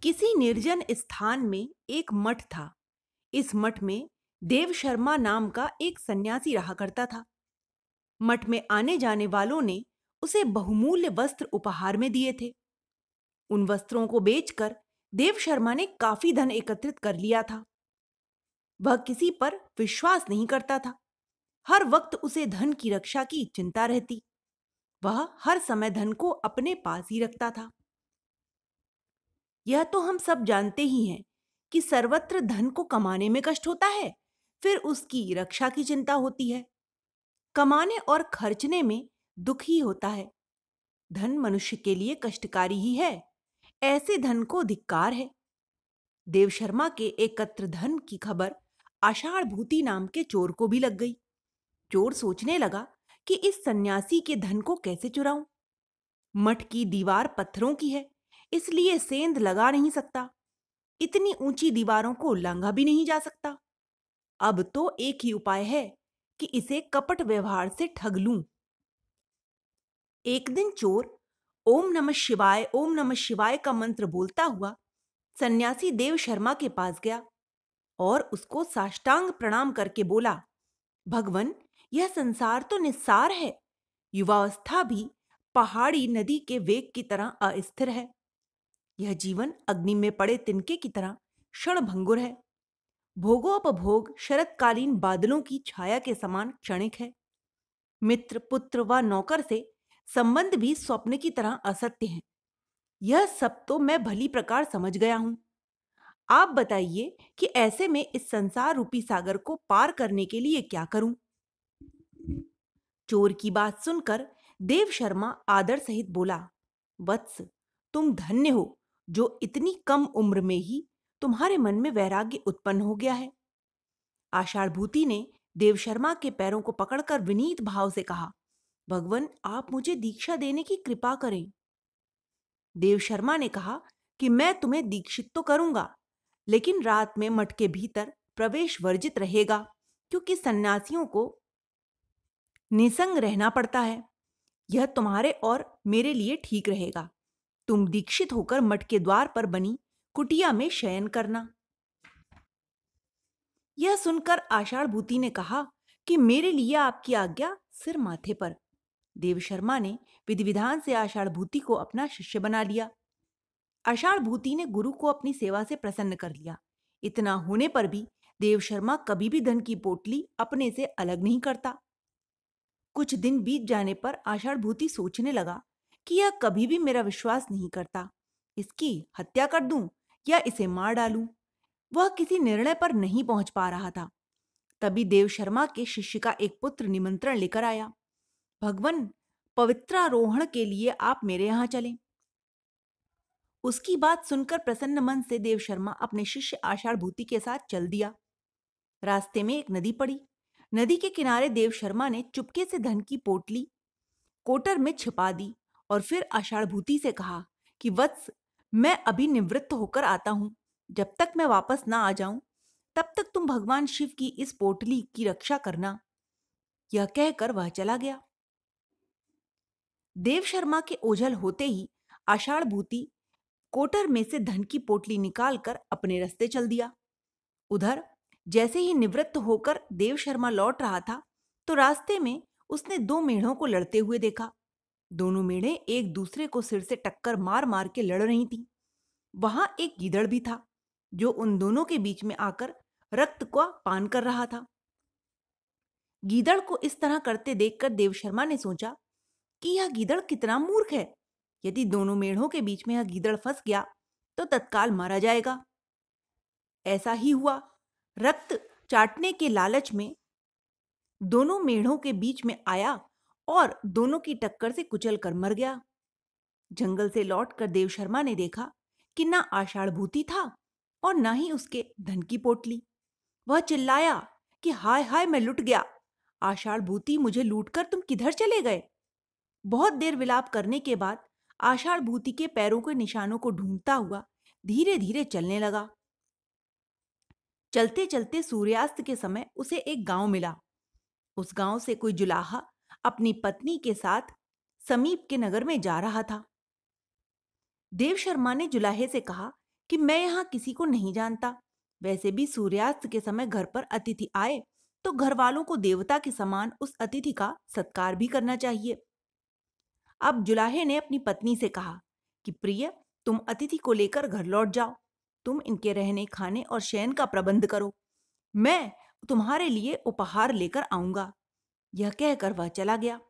किसी निर्जन स्थान में एक मठ था। इस मठ में देव शर्मा नाम का एक सन्यासी रहा करता था। मठ में आने जाने वालों ने उसे बहुमूल्य वस्त्र उपहार में दिए थे। उन वस्त्रों को बेचकर देव शर्मा ने काफी धन एकत्रित कर लिया था। वह किसी पर विश्वास नहीं करता था। हर वक्त उसे धन की रक्षा की चिंता रहती। वह हर समय धन को अपने पास ही रखता था। यह तो हम सब जानते ही हैं कि सर्वत्र धन को कमाने में कष्ट होता है, फिर उसकी रक्षा की चिंता होती है। कमाने और खर्चने में दुख ही होता है। धन मनुष्य के लिए कष्टकारी ही है। ऐसे धन को धिक्कार है। देव शर्मा के एकत्र धन की खबर आषाढ़ भूति नाम के चोर को भी लग गई। चोर सोचने लगा कि इस सन्यासी के धन को कैसे चुराऊं। मठ की दीवार पत्थरों की है, इसलिए सेंध लगा नहीं सकता। इतनी ऊंची दीवारों को लांघा भी नहीं जा सकता। अब तो एक ही उपाय है कि इसे कपट व्यवहार से ठग लूं। एक दिन चोर ओम नमः शिवाय का मंत्र बोलता हुआ सन्यासी देव शर्मा के पास गया और उसको साष्टांग प्रणाम करके बोला, भगवन, यह संसार तो निस्सार है। युवावस्था भी पहाड़ी नदी के वेग की तरह अस्थिर है। यह जीवन अग्नि में पड़े तिनके की तरह क्षणभंगुर है। भोगोपभोग शरतकालीन बादलों की छाया के समान क्षणिक है। मित्र, पुत्र व नौकर से संबंध भी स्वप्न की तरह असत्य हैं। यह सब तो मैं भली प्रकार समझ गया हूं। आप बताइए कि ऐसे में इस संसार रूपी सागर को पार करने के लिए क्या करूं? चोर की बात सुनकर देव शर्मा आदर सहित बोला, वत्स, तुम धन्य हो जो इतनी कम उम्र में ही तुम्हारे मन में वैराग्य उत्पन्न हो गया है। आषाढ़ भूति ने देव शर्मा के पैरों को पकड़कर विनीत भाव से कहा, भगवन, आप मुझे दीक्षा देने की कृपा करें। देव शर्मा ने कहा कि मैं तुम्हें दीक्षित तो करूंगा, लेकिन रात में मठ के भीतर प्रवेश वर्जित रहेगा, क्योंकि सन्यासियों को निसंग रहना पड़ता है। यह तुम्हारे और मेरे लिए ठीक रहेगा। तुम दीक्षित होकर मठ के द्वार पर बनी कुटिया में शयन करना। यह सुनकर आषाढ़ भूति ने कहा कि मेरे लिए आपकी आज्ञा सिर माथे पर। देव शर्मा ने विधि विधान से आषाढ़ भूति को अपना शिष्य बना लिया। आषाढ़ भूति ने गुरु को अपनी सेवा से प्रसन्न कर लिया। इतना होने पर भी देव शर्मा कभी भी धन की पोटली अपने से अलग नहीं करता। कुछ दिन बीत जाने पर आषाढ़ भूति सोचने लगा कि यह कभी भी मेरा विश्वास नहीं करता। इसकी हत्या कर दूं या इसे मार डालूं? वह किसी निर्णय पर नहीं पहुंच पा रहा था। तभी देव शर्मा के शिष्य का एक पुत्र निमंत्रण लेकर आया, भगवन, पवित्रारोहण के लिए आप मेरे यहां चलें। उसकी बात सुनकर प्रसन्न मन से देव शर्मा अपने शिष्य आषाढ़ भूति के साथ चल दिया। रास्ते में एक नदी पड़ी। नदी के किनारे देव शर्मा ने चुपके से धन की पोटली कोटर में छिपा दी और फिर आषाढ़ भूति से कहा कि वत्स, मैं अभी निवृत्त होकर आता हूं। जब तक मैं वापस ना आ जाऊं, तब तक तुम भगवान शिव की इस पोटली की रक्षा करना। यह कहकर वह चला गया। देव शर्मा के ओझल होते ही आषाढ़ भूति कोटर में से धन की पोटली निकालकर अपने रास्ते चल दिया। उधर जैसे ही निवृत्त होकर देव शर्मा लौट रहा था, तो रास्ते में उसने दो मेढ़ों को लड़ते हुए देखा। दोनों मेढ़ें एक दूसरे को सिर से टक्कर मार मार के लड़ रही थीं। वहां एक गीदड़ भी था, जो उन दोनों के बीच में आकर रक्त का पान कर रहा था। गीदड़ को इस तरह करते देखकर देव शर्मा ने सोचा कि यह गीदड़ कितना मूर्ख है। यदि दोनों मेढ़ों के बीच में यह गीदड़ फंस गया तो तत्काल मारा जाएगा। ऐसा ही हुआ। रक्त चाटने के लालच में दोनों मेढ़ों के बीच में आया और दोनों की टक्कर से कुचल कर मर गया। जंगल से लौटकर देव शर्मा ने देखा कि ना आषाढ़ भूति था और ना ही उसके धन की पोटली। वह चिल्लाया कि हाय हाय, मैं लुट गया। आषाढ़ भूति, मुझे लूटकर तुम किधर चले गए? बहुत देर विलाप करने के बाद आषाढ़ भूति के पैरों के निशानों को ढूंढता हुआ धीरे धीरे चलने लगा। चलते चलते सूर्यास्त के समय उसे एक गांव मिला। उस गांव से कोई जुलाहा अपनी पत्नी के साथ समीप के नगर में जा रहा था। देव शर्मा ने जुलाहे से कहा कि मैं यहाँ किसी को नहीं जानता। वैसे भी सूर्यास्त के समय घर पर अतिथि आए तो घर वालों को देवता के समान उस अतिथि का सत्कार भी करना चाहिए। अब जुलाहे ने अपनी पत्नी से कहा कि प्रिय, तुम अतिथि को लेकर घर लौट जाओ। तुम इनके रहने खाने और शयन का प्रबंध करो। मैं तुम्हारे लिए उपहार लेकर आऊंगा। यह कहकर वह चला गया।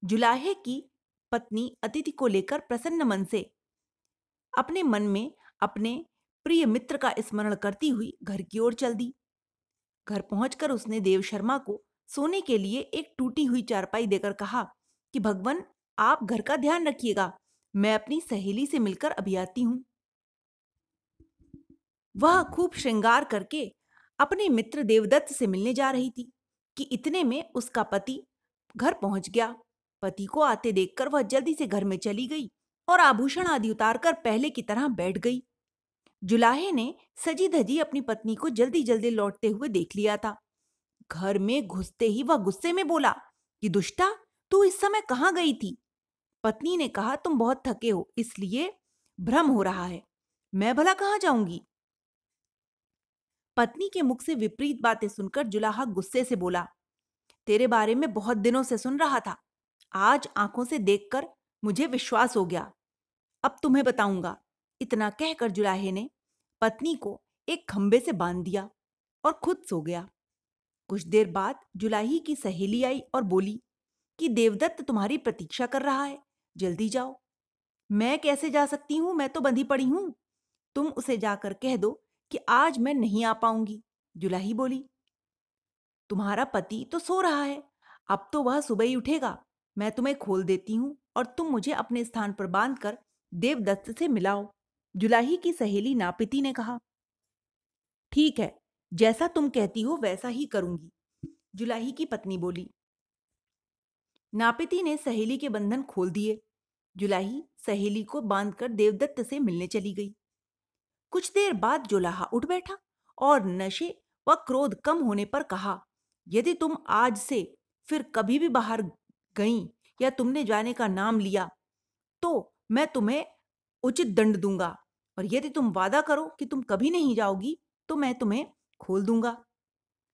जुलाहे की पत्नी अतिथि को लेकर प्रसन्न मन से अपने मन में अपने प्रिय मित्र का स्मरण करती हुई घर की ओर चल दी। घर पहुंचकर उसने देव शर्मा को सोने के लिए एक टूटी हुई चारपाई देकर कहा कि भगवान, आप घर का ध्यान रखिएगा। मैं अपनी सहेली से मिलकर अभी आती हूं। वह खूब श्रृंगार करके अपने मित्र देवदत्त से मिलने जा रही थी कि इतने में उसका पति घर पहुंच गया। पति को आते देखकर वह जल्दी से घर में चली गई और आभूषण आदि उतारकर पहले की तरह बैठ गई। जुलाहे ने सजी धजी अपनी पत्नी को जल्दी जल्दी लौटते हुए देख लिया था। घर में घुसते ही वह गुस्से में बोला कि दुष्टा, तू इस समय कहाँ गई थी? पत्नी ने कहा, तुम बहुत थके हो इसलिए भ्रम हो रहा है। मैं भला कहाँ जाऊंगी? पत्नी के मुख से विपरीत बातें सुनकर जुलाहा गुस्से से बोला, तेरे बारे में बहुत दिनों से सुन रहा था। आज आंखों से देखकर मुझे विश्वास हो गया। अब तुम्हें बताऊंगा। इतना कहकर जुलाहे ने पत्नी को एक खंबे से बांध दिया और खुद सो गया। कुछ देर बाद जुलाही की सहेली आई और बोली कि देवदत्त तुम्हारी प्रतीक्षा कर रहा है, जल्दी जाओ। मैं कैसे जा सकती हूं? मैं तो बंधी पड़ी हूं। तुम उसे जाकर कह दो कि आज मैं नहीं आ पाऊंगी। जुलाही बोली, तुम्हारा पति तो सो रहा है, अब तो वह सुबह ही उठेगा। मैं तुम्हें खोल देती हूं और तुम मुझे अपने स्थान पर बांधकर देवदत्त से मिलाओ। जुलाही की सहेली नापिती ने कहा, ठीक है, जैसा तुम कहती हो वैसा ही करूंगी। जुलाही की पत्नी बोली। नापिती ने सहेली के बंधन खोल दिए। जुलाही सहेली को बांधकर देवदत्त से मिलने चली गई। कुछ देर बाद जुलाहा उठ बैठा और नशे व क्रोध कम होने पर कहा, यदि तुम आज से फिर कभी भी बाहर गई या तुमने जाने का नाम लिया तो मैं तुम्हें उचित दंड दूंगा, और यदि तुम वादा करो कि तुम कभी नहीं जाओगी तो मैं तुम्हें खोल दूंगा।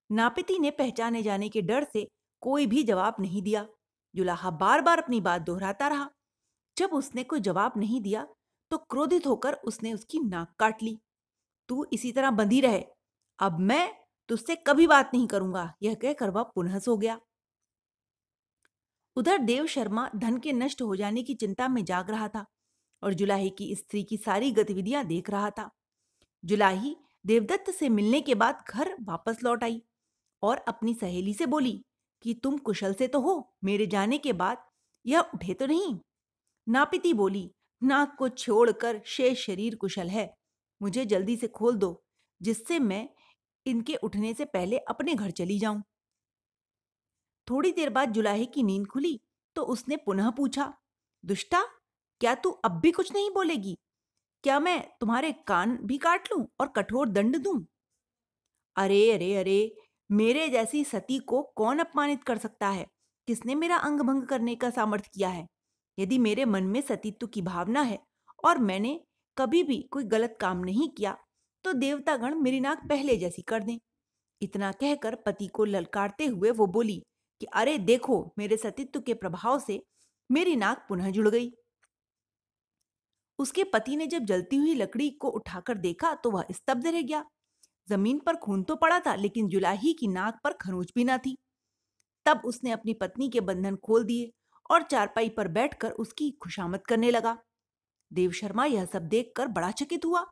नापिती ने पहचाने जाने के डर से कोई भी जवाब नहीं दिया। जुलाहा बार बार अपनी बात दोहराता रहा। जब उसने कोई जवाब नहीं दिया तो क्रोधित होकर उसने उसकी नाक काट ली। तू इसी तरह बंधी रहे, अब मैं तुझसे कभी बात नहीं करूंगा। यह कहकर वह पुनः सो गया। उधर देव शर्मा धन के नष्ट हो जाने की चिंता में जाग रहा था और जुलाही की स्त्री की सारी गतिविधियां देख रहा था। जुलाही देवदत्त से मिलने के बाद घर वापस लौट आई और अपनी सहेली से बोली कि तुम कुशल से तो हो? मेरे जाने के बाद यह उठे तो नहीं? नापिती बोली, नाक को छोड़कर शेष शरीर कुशल है। मुझे जल्दी से खोल दो, जिससे मैं इनके उठने से पहले अपने घर चली जाऊं। थोड़ी देर बाद जुलाहे की नींद खुली तो उसने पुनः पूछा, दुष्टा, क्या तू अब भी कुछ नहीं बोलेगी? क्या मैं तुम्हारे कान भी काट लूं और कठोर दंड दूं? अरे अरे अरे, मेरे जैसी सती को कौन अपमानित कर सकता है? किसने मेरा अंग भंग करने का सामर्थ्य किया है? यदि मेरे मन में सतीत्व की भावना है और मैंने कभी भी कोई गलत काम नहीं किया तो देवतागण मेरी नाक पहले जैसी कर दें। इतना कहकर पति को ललकारते हुए वो बोली कि अरे देखो, मेरे सतीत्व के प्रभाव से मेरी नाक पुनः जुड़ गई। उसके पति ने जब जलती हुई लकड़ी को उठाकर देखा तो वह स्तब्ध रह गया। जमीन पर खून तो पड़ा था लेकिन जुलाही की नाक पर खरोंच भी ना थी। तब उसने अपनी पत्नी के बंधन खोल दिए और चारपाई पर बैठकर उसकी खुशामद करने लगा। देव शर्मा यह सब देखकर बड़ा चकित हुआ।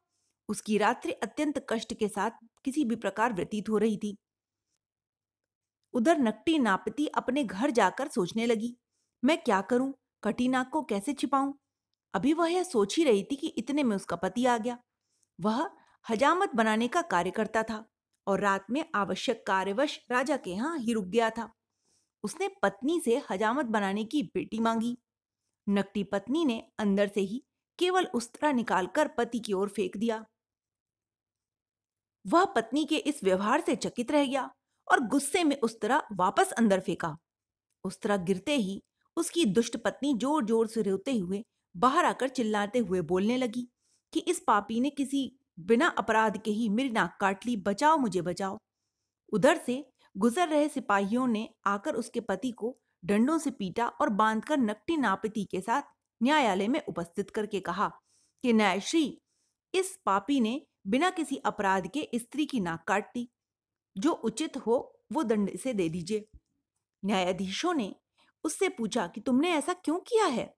उसकी रात्रि अत्यंत कष्ट के साथ किसी भी प्रकार व्यतीत हो रही थी। उधर नकटी नापती अपने घर जाकर सोचने लगी, मैं क्या करूं? कटी नाक को कैसे छिपाऊं? अभी वह यह सोच ही रही थी कि इतने में उसका पति आ गया। वह हजामत बनाने का कार्य करता था और रात में आवश्यक कार्यवश राजा के यहाँ ही रुक गया था। उसने पत्नी से हजामत बनाने की पेटी मांगी। नकटी पत्नी ने अंदर से ही केवल उस्तरा निकालकर पति की ओर फेंक दिया। वह पत्नी के इस व्यवहार से चकित रह गया और गुस्से में उस्तरा वापस अंदर फेंका। उस्तरा गिरते ही उसकी दुष्ट पत्नी जोर जोर से रोते हुए बाहर आकर चिल्लाते हुए बोलने लगी कि इस पापी ने किसी बिना अपराध के ही मेरी नाक काट ली, बचाओ मुझे बचाओ। उधर से गुजर रहे सिपाहियों ने आकर उसके पति को डंडों से पीटा और बांधकर नकटी नापति के साथ न्यायालय में उपस्थित करके कहा कि न्यायश्री, इस पापी ने बिना किसी अपराध के स्त्री की नाक काट दी। जो उचित हो वो दंड इसे दे दीजिए। न्यायाधीशों ने उससे पूछा कि तुमने ऐसा क्यों किया है?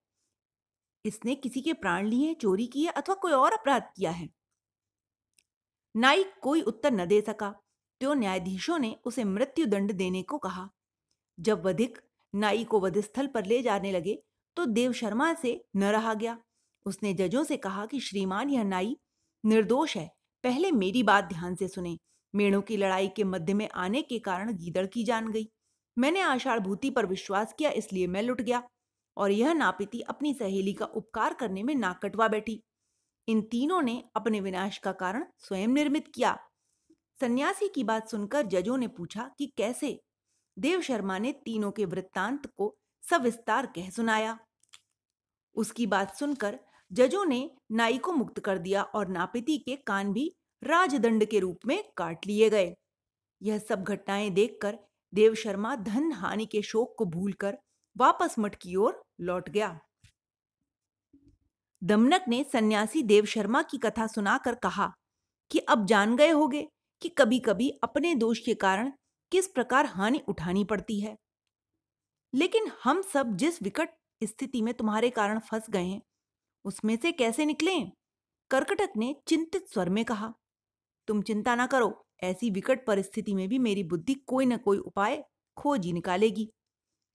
इसने किसी के प्राण लिए, चोरी की है अथवा कोई और अपराध किया है? नाइक कोई उत्तर न दे सका, तो न्यायाधीशों ने उसे मृत्यु दंड देने को कहा। जब वधिक नाई को वधस्थल पर ले जाने लगे तो देव शर्मा से न रहा गया। उसने जजों से कहा कि श्रीमान, यह नाई निर्दोष है, पहले मेरी बात ध्यान से सुने। मेढ़ों की लड़ाई के मध्य में आने के कारण गीदड़ की जान गई। मैंने आषाढ़ भूति पर विश्वास किया, इसलिए मैं लुट गया, और यह नापिती अपनी सहेली का उपकार करने में नाक कटवा बैठी। इन तीनों ने अपने विनाश का कारण स्वयं निर्मित किया। सन्यासी की बात सुनकर जजों ने पूछा कि कैसे? देव शर्मा ने तीनों के वृत्तांत को सविस्तार कह सुनाया। उसकी बात सुनकर जजों ने नाई को मुक्त कर दिया और नापिती के कान भी राजदंड के रूप में काट लिए गए। यह सब घटनाएं देखकर देव शर्मा धन हानि के शोक को भूलकर वापस मठ की ओर लौट गया। दमनक ने सन्यासी देव शर्मा की कथा सुनाकर कहा कि अब जान गए होगे कि कभी कभी अपने दोष के कारण किस प्रकार हानि उठानी पड़ती है। लेकिन हम सब जिस विकट स्थिति में तुम्हारे कारण फंस गए हैं, उसमें से कैसे निकलें? कर्कटक ने चिंतित स्वर में कहा। तुम चिंता ना करो, ऐसी विकट परिस्थिति में भी मेरी बुद्धि कोई न कोई उपाय खोज ही निकालेगी,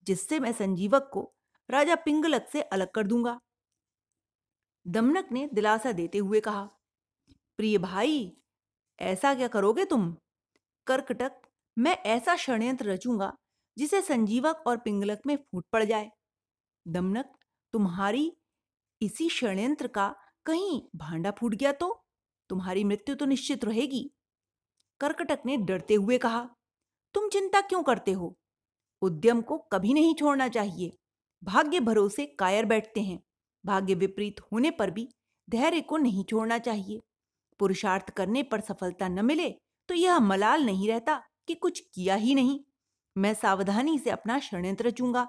जिससे मैं संजीवक को राजा पिंगलक से अलग कर दूंगा। दमनक ने दिलासा देते हुए कहा, प्रिय भाई, ऐसा क्या करोगे तुम? कर्कटक, मैं ऐसा षड्यंत्र रचूंगा जिसे संजीवक और पिंगलक में फूट पड़ जाए। दमनक, तुम्हारी इसी षड्यंत्र का कहीं भांडा फूट गया तो तुम्हारी मृत्यु तो निश्चित रहेगी। कर्कटक ने डरते हुए कहा, तुम चिंता क्यों करते हो? उद्यम को कभी नहीं छोड़ना चाहिए। भाग्य भरोसे कायर बैठते हैं। भाग्य विपरीत होने पर भी धैर्य को नहीं छोड़ना चाहिए। पुरुषार्थ करने पर सफलता न मिले तो यह मलाल नहीं रहता कि कुछ किया ही नहीं। मैं सावधानी से अपना षड्यंत्र रचूंगा।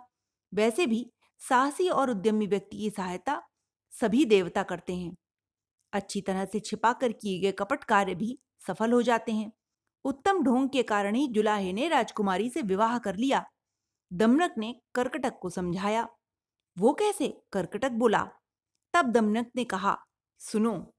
वैसे भी साहसी और उद्यमी व्यक्ति की सहायता सभी देवता करते हैं। अच्छी तरह से छिपाकर किए गए कपट कार्य भी सफल हो जाते हैं। उत्तम ढोंग के कारण ही जुलाहे ने राजकुमारी से विवाह कर लिया। दमनक ने कर्कटक को समझाया। वो कैसे? कर्कटक बोला। तब दमनक ने कहा, सुनो,